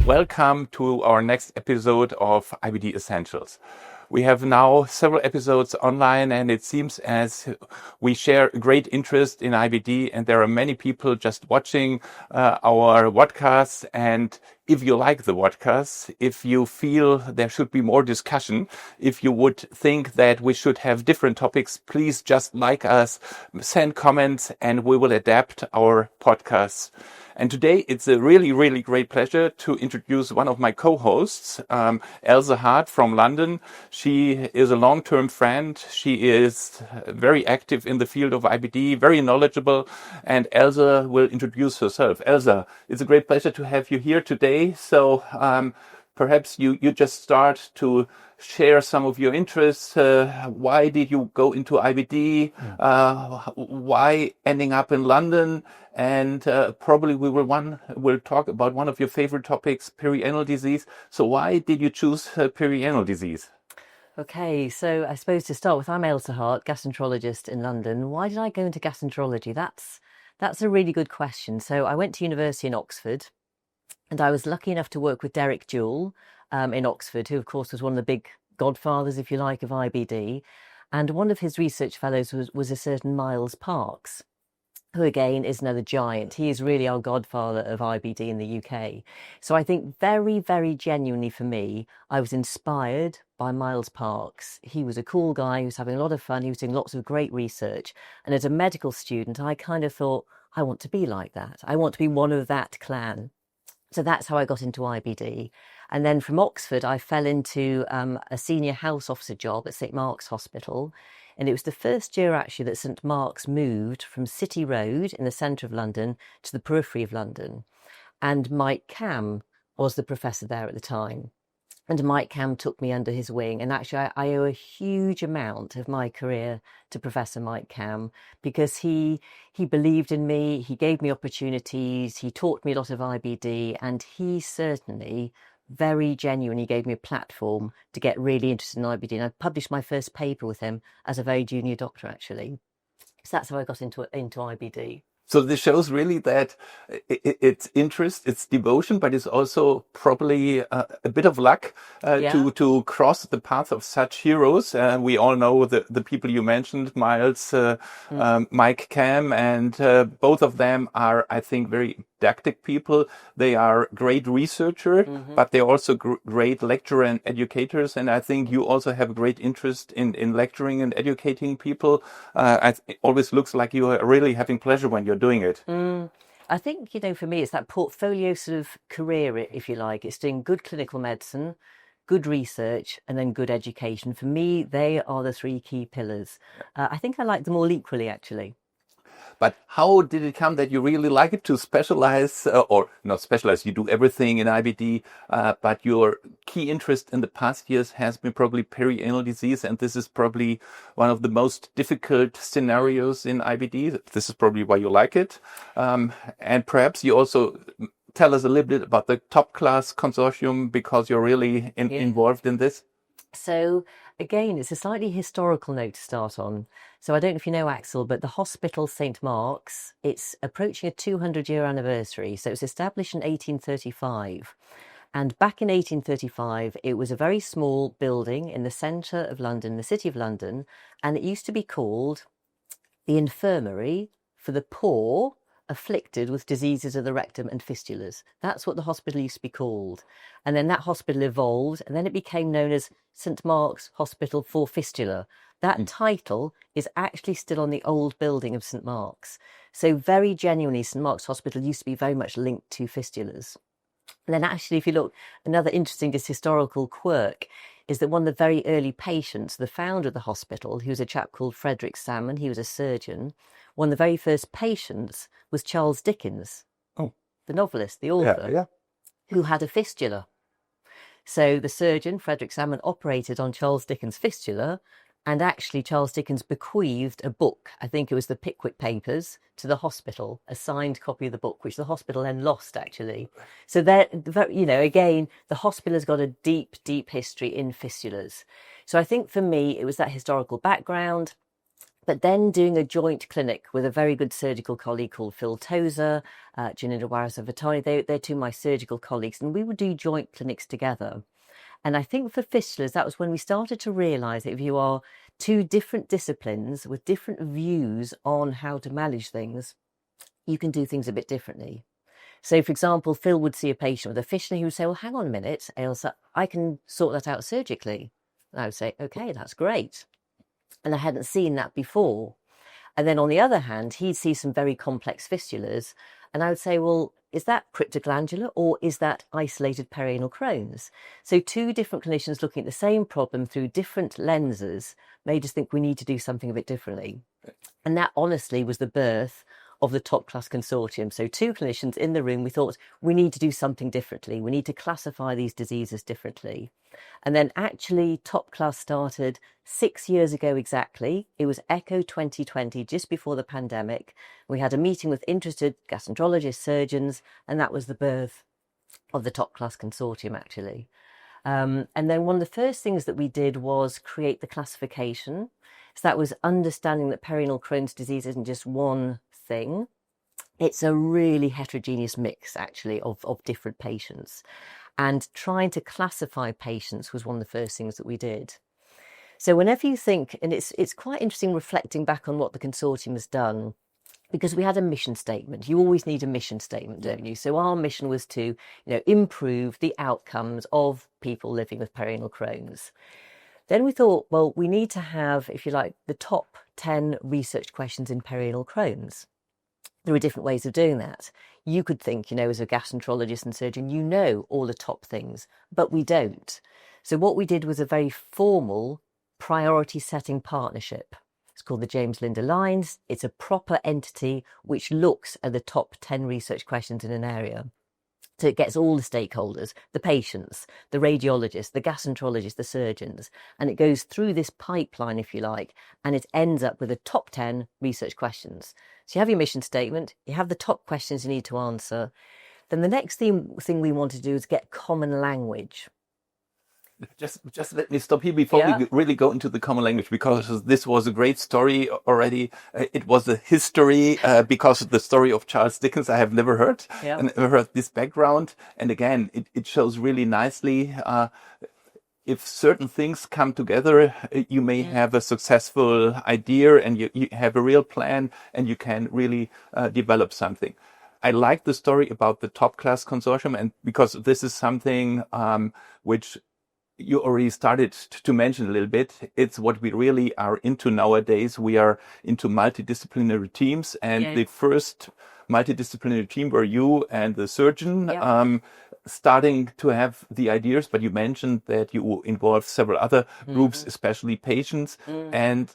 Welcome to our next episode of IBD Essentials. We have now several episodes online, and it seems as we share great interest in IBD, and there are many people just watching our podcasts. And if you like the podcast, if you feel there should be more discussion, if you would think that we should have different topics, please just like us, send comments, and we will adapt our podcasts. And today it's a really, really great pleasure to introduce one of my co-hosts, Ailsa Hart from London. She is a long-term friend. She is very active in the field of IBD, very knowledgeable, and Ailsa will introduce herself. Ailsa, it's a great pleasure to have you here today. So perhaps you just start to share some of your interests. Why did you go into IBD? Why ending up in London? And probably we'll talk about one of your favorite topics, perianal disease. So why did you choose perianal disease? Okay, so I suppose to start with, I'm Ailsa Hart, gastroenterologist in London. Why did I go into gastroenterology? That's a really good question. So I went to university in Oxford, and I was lucky enough to work with Derek Jewell in Oxford, who of course was one of the big godfathers, if you like, of IBD. And one of his research fellows was a certain Miles Parks, who again is another giant. He is really our godfather of IBD in the UK. So I think very, very genuinely for me, I was inspired by Miles Parks. He was a cool guy, he was having a lot of fun, he was doing lots of great research. And as a medical student, I kind of thought, I want to be like that. I want to be one of that clan. So that's how I got into IBD. And then from Oxford, I fell into a senior house officer job at St Mark's Hospital. And it was the first year actually that St Mark's moved from City Road in the centre of London to the periphery of London. And Mike Cam was the professor there at the time. And Mike Cam took me under his wing. And actually, I owe a huge amount of my career to Professor Mike Cam, because he believed in me, he gave me opportunities, he taught me a lot of IBD, and he certainly very genuinely gave me a platform to get really interested in IBD. And I published my first paper with him as a very junior doctor, actually. So that's how I got into IBD. So this shows really that it's interest, it's devotion, but it's also probably a bit of luck to cross the path of such heroes. We all know the people you mentioned, Miles, Mike Cam, and both of them are, I think, very didactic people. They are great researchers, but they're also great lecturer and educators. And I think you also have great interest in lecturing and educating people. It always looks like you are really having pleasure when you're doing it. I think, for me, it's that portfolio sort of career, if you like. It's doing good clinical medicine, good research, and then good education. For me, they are the three key pillars. I think I like them all equally, actually. But how did it come that you really like it to specialize, or not specialize, you do everything in IBD, but your key interest in the past years has been probably perianal disease, and this is probably one of the most difficult scenarios in IBD. This is probably why you like it. And perhaps you also tell us a little bit about the top class consortium, because you're really involved in this. So again, it's a slightly historical note to start on. So I don't know if you know, Axel, but the Hospital St Mark's, it's approaching a 200-year anniversary. So it was established in 1835. And back in 1835, it was a very small building in the centre of London, the City of London, and it used to be called the Infirmary for the Poor afflicted with diseases of the rectum and fistulas. That's what the hospital used to be called. And then that hospital evolved, and then it became known as St Mark's Hospital for Fistula. That title is actually still on the old building of St Mark's. So very genuinely, St Mark's Hospital used to be very much linked to fistulas. And then actually, if you look, another interesting just historical quirk is that one of the very early patients, the founder of the hospital, he was a chap called Frederick Salmon, he was a surgeon. One of the very first patients was Charles Dickens, the novelist, the author, who had a fistula. So the surgeon, Frederick Salmon, operated on Charles Dickens' fistula, and actually Charles Dickens bequeathed a book, I think it was the Pickwick Papers, to the hospital, a signed copy of the book, which the hospital then lost, actually. So there, again, the hospital has got a deep, deep history in fistulas. So I think for me, it was that historical background. But then doing a joint clinic with a very good surgical colleague called Phil Tozer, Janina Warasavatani, they're two of my surgical colleagues, and we would do joint clinics together. And I think for fistulas, that was when we started to realise that if you are two different disciplines with different views on how to manage things, you can do things a bit differently. So, for example, Phil would see a patient with a fistula. He would say, well, hang on a minute, Ailsa, I can sort that out surgically. And I would say, OK, that's great. And I hadn't seen that before. And then on the other hand, he'd see some very complex fistulas. And I would say, well, is that cryptoglandular or is that isolated perianal Crohn's? So two different clinicians looking at the same problem through different lenses made us think we need to do something a bit differently. And that honestly was the birth of the top class consortium. So two clinicians in the room, we thought we need to do something differently. We need to classify these diseases differently. And then actually top class started 6 years ago exactly. It was Echo 2020, just before the pandemic. We had a meeting with interested gastroenterologists, surgeons, and that was the birth of the top class consortium actually. And then one of the first things that we did was create the classification. So that was understanding that perianal Crohn's disease isn't just one thing. It's a really heterogeneous mix actually of different patients, and trying to classify patients was one of the first things that we did. So whenever you think, and it's quite interesting reflecting back on what the consortium has done, because we had a mission statement. You always need a mission statement, don't you? So our mission was to, improve the outcomes of people living with perianal Crohn's. Then we thought, well, we need to have, if you like, the top 10 research questions in perianal Crohn's. There are different ways of doing that. You could think, as a gastroenterologist and surgeon, you know all the top things, but we don't. So what we did was a very formal priority setting partnership. It's called the James Lind Alliance. It's a proper entity which looks at the top 10 research questions in an area. So it gets all the stakeholders, the patients, the radiologists, the gastroenterologists, the surgeons, and it goes through this pipeline, if you like, and it ends up with the top 10 research questions. So you have your mission statement, you have the top questions you need to answer. Then the next thing we want to do is get common language. Just let me stop here before we really go into the common language, because this was a great story already. It was a history because of the story of Charles Dickens I have never heard and never heard this background. And again, it shows really nicely if certain things come together, you may have a successful idea and you have a real plan and you can really develop something. I like the story about the top class consortium, and because this is something which you already started to mention a little bit. It's what we really are into nowadays. We are into multidisciplinary teams, and the first multidisciplinary team were you and the surgeon starting to have the ideas. But you mentioned that you involved several other groups, especially patients, and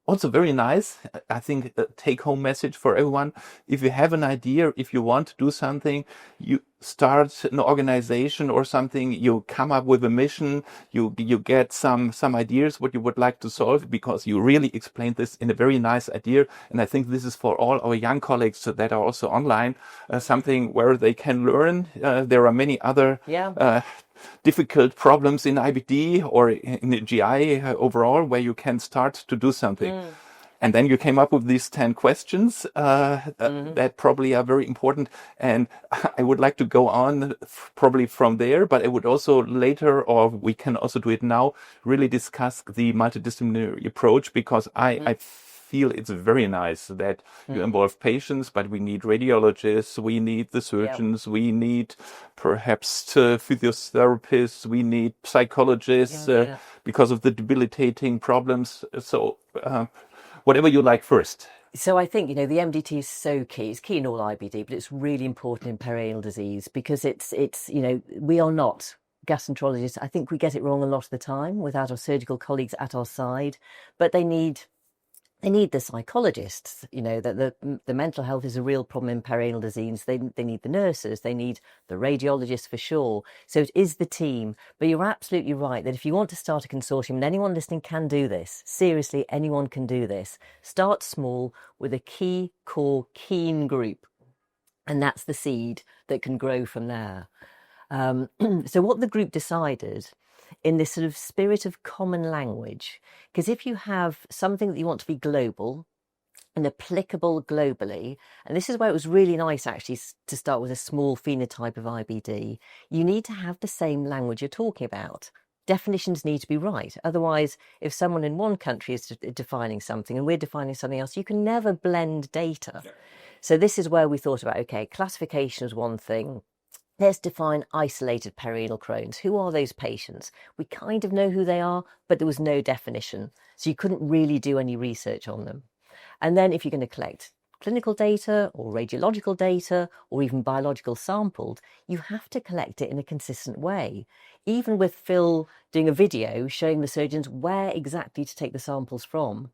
also very nice, I think, a take-home message for everyone. If you have an idea, if you want to do something, you start an organization or something, you come up with a mission, you get some ideas what you would like to solve, because you really explained this in a very nice idea. And I think this is for all our young colleagues that are also online, something where they can learn. There are many other difficult problems in IBD or in the GI overall where you can start to do something. And then you came up with these 10 questions that probably are very important. And I would like to go on probably from there, but I would also later, or we can also do it now, really discuss the multidisciplinary approach, because I feel it's very nice that you involve patients, but we need radiologists, we need the surgeons, we need perhaps physiotherapists, we need psychologists because of the debilitating problems. So whatever you like first. So I think, the MDT is so key. It's key in all IBD, but it's really important in perianal disease because it's we are not gastroenterologists. I think we get it wrong a lot of the time without our surgical colleagues at our side, but they need the psychologists, that the mental health is a real problem in perianal disease. They need the nurses, they need the radiologists for sure. So it is the team. But you're absolutely right that if you want to start a consortium, and anyone listening can do this, seriously, anyone can do this. Start small with a key, core, keen group. And that's the seed that can grow from there. So what the group decided in this sort of spirit of common language. Because if you have something that you want to be global and applicable globally, and this is where it was really nice actually to start with a small phenotype of IBD, you need to have the same language you're talking about. Definitions need to be right. Otherwise, if someone in one country is defining something and we're defining something else, you can never blend data. Yeah. So this is where we thought about, okay, classification is one thing. Let's define isolated perianal Crohn's. Who are those patients? We kind of know who they are, but there was no definition. So you couldn't really do any research on them. And then if you're going to collect clinical data or radiological data or even biological samples, you have to collect it in a consistent way. Even with Phil doing a video showing the surgeons where exactly to take the samples from,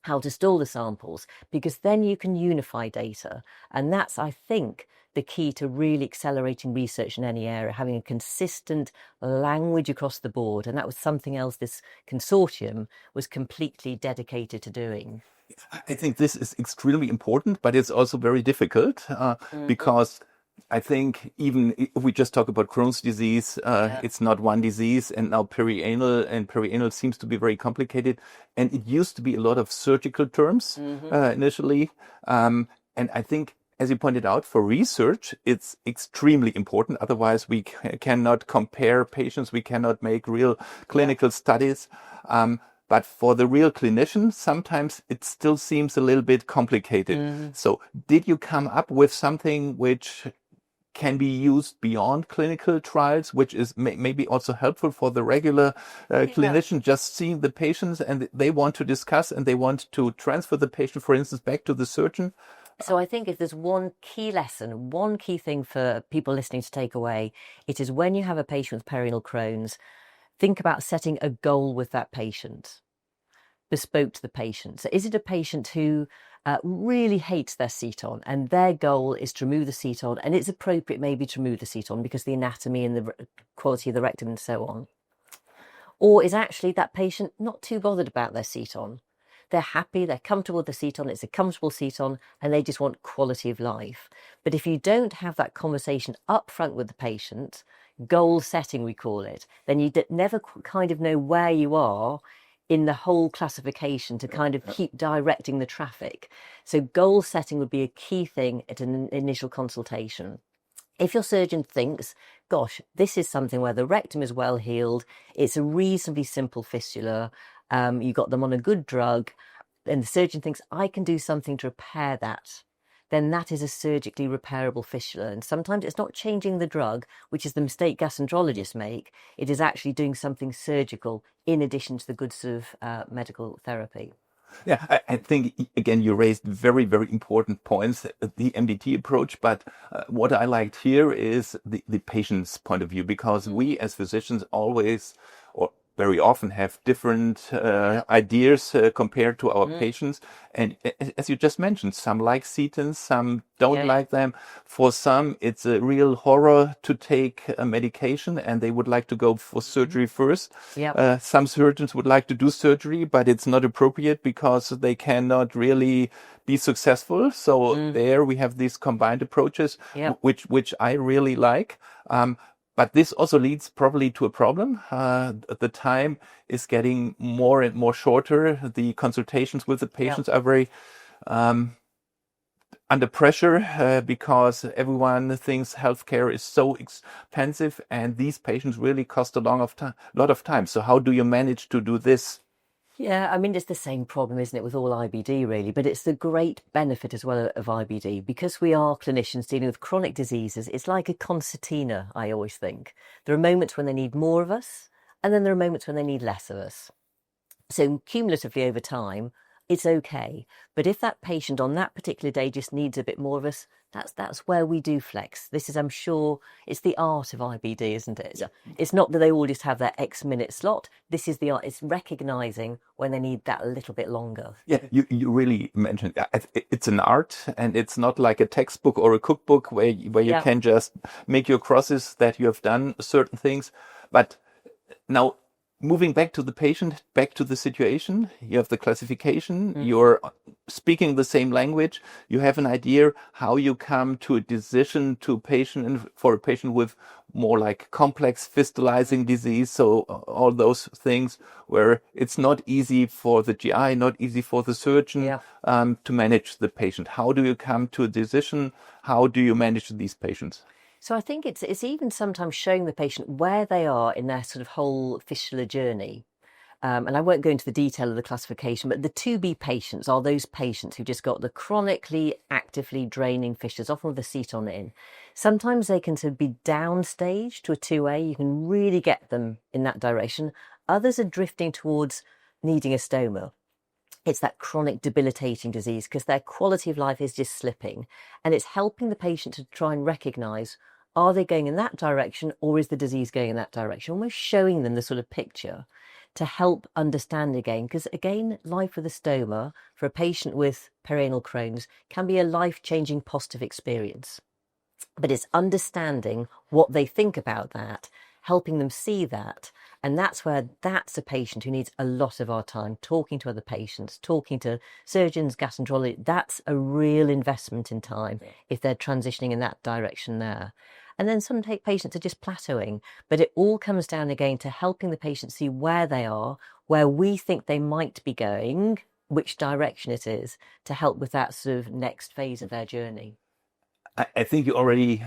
how to store the samples, because then you can unify data. And that's, I think, the key to really accelerating research in any area, having a consistent language across the board. And that was something else this consortium was completely dedicated to doing. I think this is extremely important, but it's also very difficult because I think even if we just talk about Crohn's disease, it's not one disease, and now perianal seems to be very complicated. And it used to be a lot of surgical terms initially. And I think, as you pointed out, for research, it's extremely important. Otherwise, we cannot compare patients. We cannot make real clinical studies. But for the real clinician, sometimes it still seems a little bit complicated. So did you come up with something which can be used beyond clinical trials, which is maybe also helpful for the regular clinician just seeing the patients and they want to discuss and they want to transfer the patient, for instance, back to the surgeon? So I think if there's one key lesson, one key thing for people listening to take away, it is when you have a patient with perianal Crohn's, think about setting a goal with that patient, bespoke to the patient. So is it a patient who really hates their seton and their goal is to remove the seton, and it's appropriate maybe to remove the seton because the anatomy and the quality of the rectum and so on? Or is actually that patient not too bothered about their seton? They're happy, they're comfortable with the seton, it's a comfortable seton, and they just want quality of life. But if you don't have that conversation up front with the patient, goal setting we call it, then you never kind of know where you are in the whole classification to kind of keep directing the traffic. So goal setting would be a key thing at an initial consultation. If your surgeon thinks, gosh, this is something where the rectum is well healed, it's a reasonably simple fistula, you got them on a good drug, and the surgeon thinks, I can do something to repair that, then that is a surgically repairable fistula. And sometimes it's not changing the drug, which is the mistake gastroenterologists make. It is actually doing something surgical in addition to the good sort of medical therapy. Yeah, I think, again, you raised very, very important points, the MDT approach. But what I liked here is the patient's point of view, because we as physicians always, or very often, have different ideas compared to our patients. And as you just mentioned, some like setons, some don't like them. For some, it's a real horror to take a medication and they would like to go for surgery first. Some surgeons would like to do surgery, but it's not appropriate because they cannot really be successful. So there we have these combined approaches, which I really like. But this also leads probably to a problem. The time is getting more and more shorter. The consultations with the patients are very under pressure because everyone thinks healthcare is so expensive and these patients really cost a lot of time. So how do you manage to do this? Yeah, I mean, it's the same problem, isn't it, with all IBD, really? But it's the great benefit as well of IBD. Because we are clinicians dealing with chronic diseases, it's like a concertina, I always think. There are moments when they need more of us, and then there are moments when they need less of us. So cumulatively over time, it's okay. But if that patient on that particular day just needs a bit more of us, that's where we do flex. This is, I'm sure, it's the art of IBD, isn't it? It's not that they all just have their X minute slot. This is the art. It's recognizing when they need that a little bit longer. Yeah, you really mentioned it's an art, and it's not like a textbook or a cookbook where you can just make your crosses that you have done certain things. But now, moving back to the patient, back to the situation, you have the classification, you're speaking the same language, you have an idea how you come to a decision to a patient, and for a patient with more like complex fistulising disease, so all those things where it's not easy for the GI, not easy for the surgeon to manage the patient. How do you come to a decision? How do you manage these patients? So I think it's even sometimes showing the patient where they are in their sort of whole fistula journey. And I won't go into the detail of the classification, but the 2B patients are those patients who just got the chronically, actively draining fistulas, often with a aceton in. Sometimes they can sort of be downstage to a 2A. You can really get them in that direction. Others are drifting towards needing a stoma. It's that chronic debilitating disease because their quality of life is just slipping. And it's helping the patient to try and recognise, are they going in that direction or is the disease going in that direction? Almost showing them the sort of picture to help understand again. Because again, life with a stoma for a patient with perianal Crohn's can be a life-changing positive experience. But it's understanding what they think about that, helping them see that. And that's where that's a patient who needs a lot of our time, talking to other patients, talking to surgeons, gastroenterologists. That's a real investment in time if they're transitioning in that direction there. And then some patients are just plateauing, but it all comes down again to helping the patient see where they are, where we think they might be going, which direction it is, to help with that sort of next phase of their journey. I think you already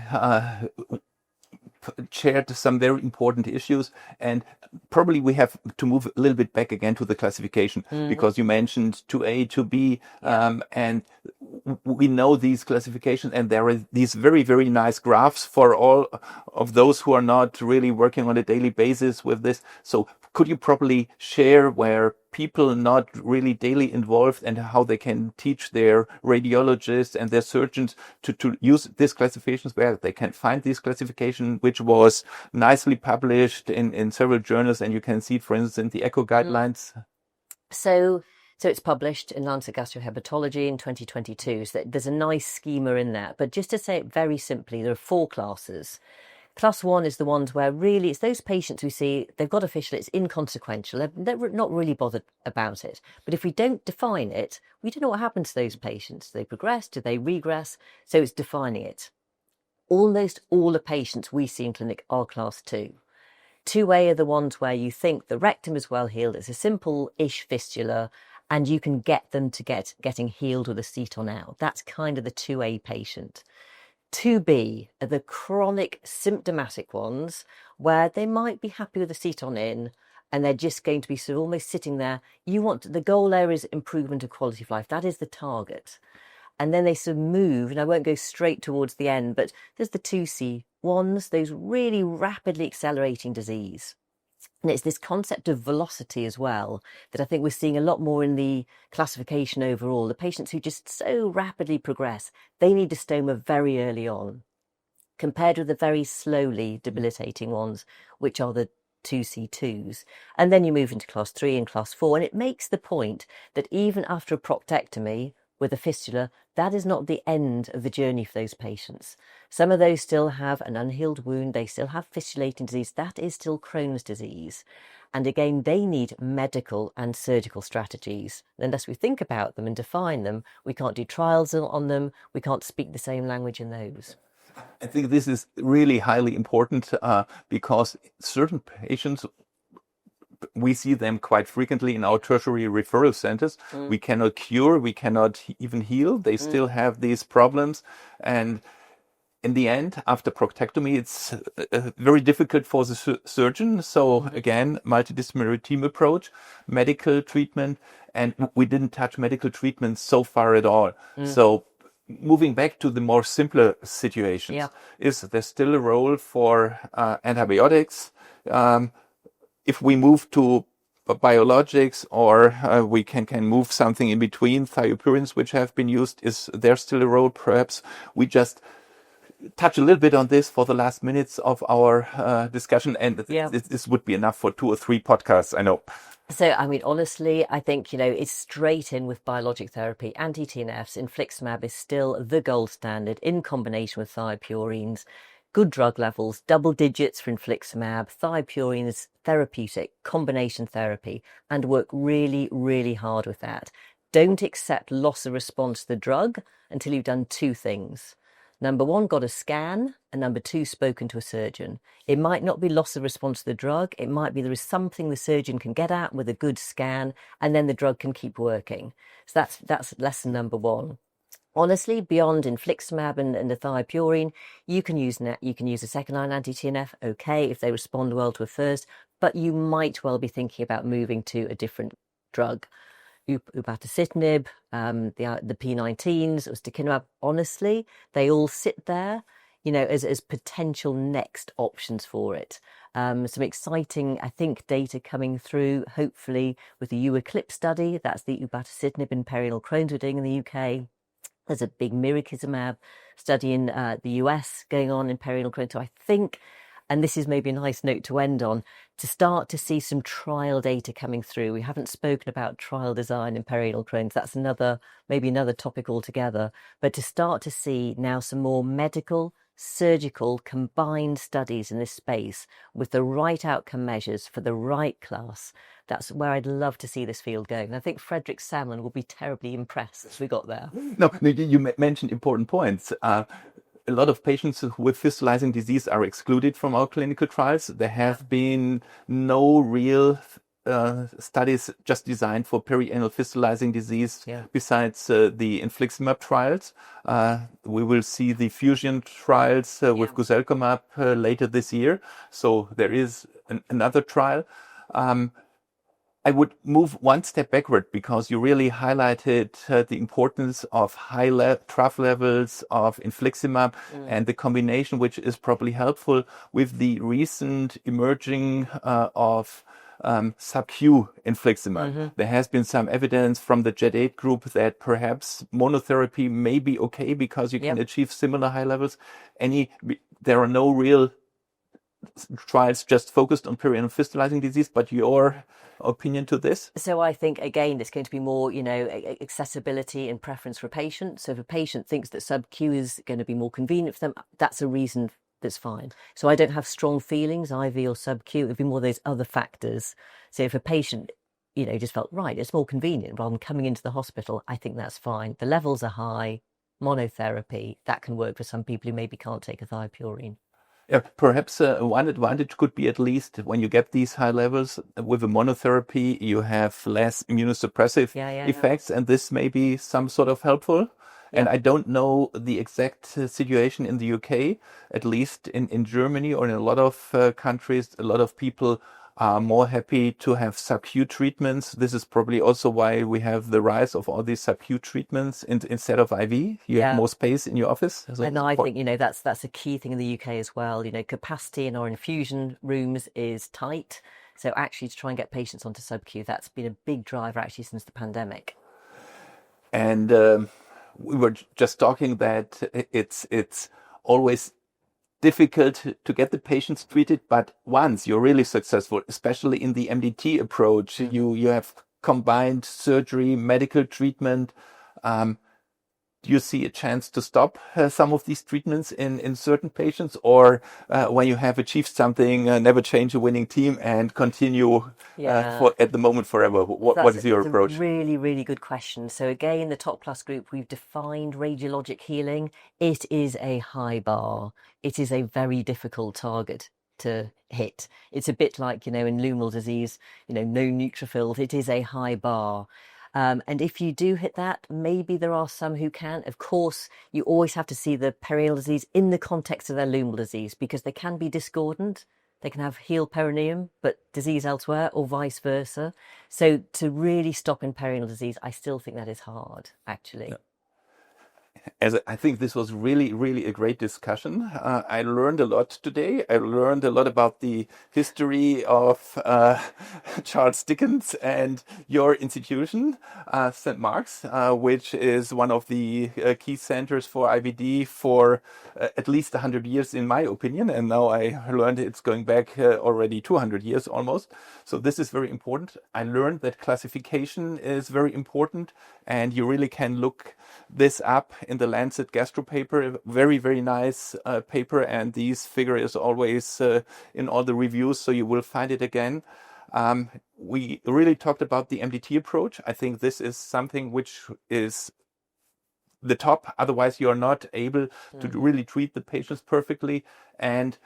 shared some very important issues, and probably we have to move a little bit back again to the classification because you mentioned 2A, 2B, and we know these classifications, and there are these very, very nice graphs for all of those who are not really working on a daily basis with this. So could you probably share where people not really daily involved and how they can teach their radiologists and their surgeons to use these classifications, where they can find this classification, which was nicely published in several journals, and you can see it, for instance, in the ECHO guidelines? So it's published in Lancet Gastrohepatology in 2022. So there's a nice schema in there. But just to say it very simply, there are 4 classes. Class 1 is the ones where really it's those patients who see they've got a fistula, it's inconsequential, they're not really bothered about it. But if we don't define it, we don't know what happens to those patients. Do they progress? Do they regress? So it's defining it. Almost all the patients we see in clinic are class 2. 2A are the ones where you think the rectum is well healed, it's a simple-ish fistula, and you can get them to getting healed with aceton out. That's kind of the 2A patient. 2B are the chronic symptomatic ones where they might be happy with aceton in and they're just going to be sort of almost sitting there. The goal there is improvement of quality of life. That is the target. And then they sort of move, and I won't go straight towards the end, but there's the 2C ones, those really rapidly accelerating disease. And it's this concept of velocity as well that I think we're seeing a lot more in the classification overall. The patients who just so rapidly progress, they need a stoma very early on, compared with the very slowly debilitating ones, which are the 2C2s. And then you move into class 3 and class 4, and it makes the point that even after a proctectomy with a fistula, that is not the end of the journey for those patients. Some of those still have an unhealed wound, they still have fistulating disease, that is still Crohn's disease. And again, they need medical and surgical strategies. Unless we think about them and define them, we can't do trials on them, we can't speak the same language in those. I think this is really highly important because certain patients, we see them quite frequently in our tertiary referral centers. We cannot cure, we cannot even heal. They still have these problems. And in the end, after proctectomy, it's very difficult for the surgeon. So again, multidisciplinary team approach, medical treatment, and we didn't touch medical treatment so far at all. So moving back to the more simpler situations, is there still a role for antibiotics? If we move to biologics, or we can move something in between, thiopurines, which have been used, is there still a role? Perhaps we just touch a little bit on this for the last minutes of our discussion, and this would be enough for 2 or 3 podcasts, I know. So, I mean, honestly, I think, it's straight in with biologic therapy. Anti-TNFs, infliximab is still the gold standard in combination with thiopurines. good drug levels, double digits for infliximab, thiopurine is therapeutic, combination therapy, and work really, really hard with that. Don't accept loss of response to the drug until you've done two things. Number one, got a scan, and number two, spoken to a surgeon. It might not be loss of response to the drug. It might be there is something the surgeon can get at with a good scan, and then the drug can keep working. So that's lesson number one. Honestly, beyond infliximab and the thiopurine, you can use a second-line anti-TNF, okay, if they respond well to a first, but you might well be thinking about moving to a different drug. Upadacitinib, the P19s, ustekinumab, honestly, they all sit there, as potential next options for it. Some exciting, I think, data coming through, hopefully, with the ECLIPSE study. That's the upadacitinib in Perianal Crohn's we're doing in the UK. There's a big mirikizumab study in the US going on in Perianal Crohn's. So I think, and this is maybe a nice note to end on, to start to see some trial data coming through. We haven't spoken about trial design in Perianal Crohn's. That's maybe another topic altogether. But to start to see now some more medical, surgical combined studies in this space with the right outcome measures for the right class. That's where I'd love to see this field going. And I think Frederick Salmon will be terribly impressed if we got there. No, you mentioned important points. A lot of patients with fistulizing disease are excluded from our clinical trials. There have been no real studies just designed for perianal fistulizing disease besides the infliximab trials. We will see the fusion trials with guselkumab later this year. So there is another trial. I would move one step backward because you really highlighted the importance of high trough levels of infliximab and the combination, which is probably helpful with the recent emerging of sub-Q infliximab. There has been some evidence from the JET8 group that perhaps monotherapy may be okay because you can achieve similar high levels. There are no real trials just focused on perianal fistulizing disease, but your opinion to this? So I think, again, there's going to be more, accessibility and preference for a patient. So if a patient thinks that sub-Q is going to be more convenient for them, that's a reason that's fine. So I don't have strong feelings, IV or sub-Q. It would be more those other factors. So if a patient, just felt, right, it's more convenient rather than coming into the hospital, I think that's fine. The levels are high, monotherapy, that can work for some people who maybe can't take a thiopurine. Yeah, perhaps one advantage could be, at least when you get these high levels with a monotherapy, you have less immunosuppressive effects, and this may be some sort of helpful. And I don't know the exact situation in the UK, at least in Germany or in a lot of countries, a lot of people are more happy to have sub-Q treatments. This is probably also why we have the rise of all these sub-Q treatments instead of IV. You have more space in your office. And I think, that's a key thing in the UK as well. Capacity in our infusion rooms is tight. So actually to try and get patients onto sub-Q, that's been a big driver actually since the pandemic. And we were just talking that it's always difficult to get the patients treated, but once you're really successful, especially in the MDT approach, you have combined surgery, medical treatment. Do you see a chance to stop some of these treatments in certain patients, or when you have achieved something, never change a winning team and continue at the moment forever? What is your approach? That's a really, really good question. So again, the Top Plus group, we've defined radiologic healing. It is a high bar. It is a very difficult target to hit. It's a bit like, in luminal disease, no neutrophils. It is a high bar. And if you do hit that, maybe there are some who can. Of course, you always have to see the perianal disease in the context of their luminal disease, because they can be discordant. They can have healed perineum, but disease elsewhere, or vice versa. So to really stop in perianal disease, I still think that is hard, actually. I think this was really, really a great discussion. I learned a lot today. I learned a lot about the history of Charles Dickens and your institution, St. Mark's, which is one of the key centers for IBD for at least 100 years, in my opinion. And now I learned it's going back already 200 years almost. So this is very important. I learned that classification is very important, and you really can look this up in in the Lancet Gastro paper, a very, very nice paper, and this figure is always in all the reviews, so you will find it again. We really talked about the MDT approach. I think this is something which is the top, otherwise you are not able to really treat the patients perfectly, and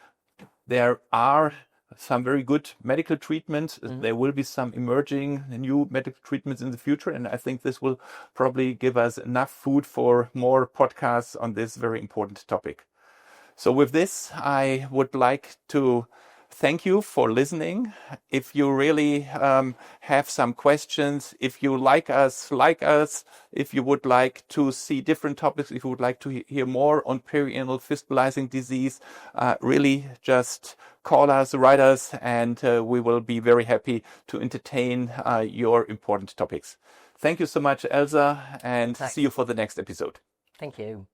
there are some very good medical treatments. There will be some emerging new medical treatments in the future, and I think this will probably give us enough food for more podcasts on this very important topic. So with this, I would like to thank you for listening. If you really have some questions, if you like us, if you would like to see different topics, if you would like to hear more on perianal fistulising disease, really just call us, write us, and we will be very happy to entertain your important topics. Thank you so much, Ailsa, and Thanks. see you for the next episode. Thank you.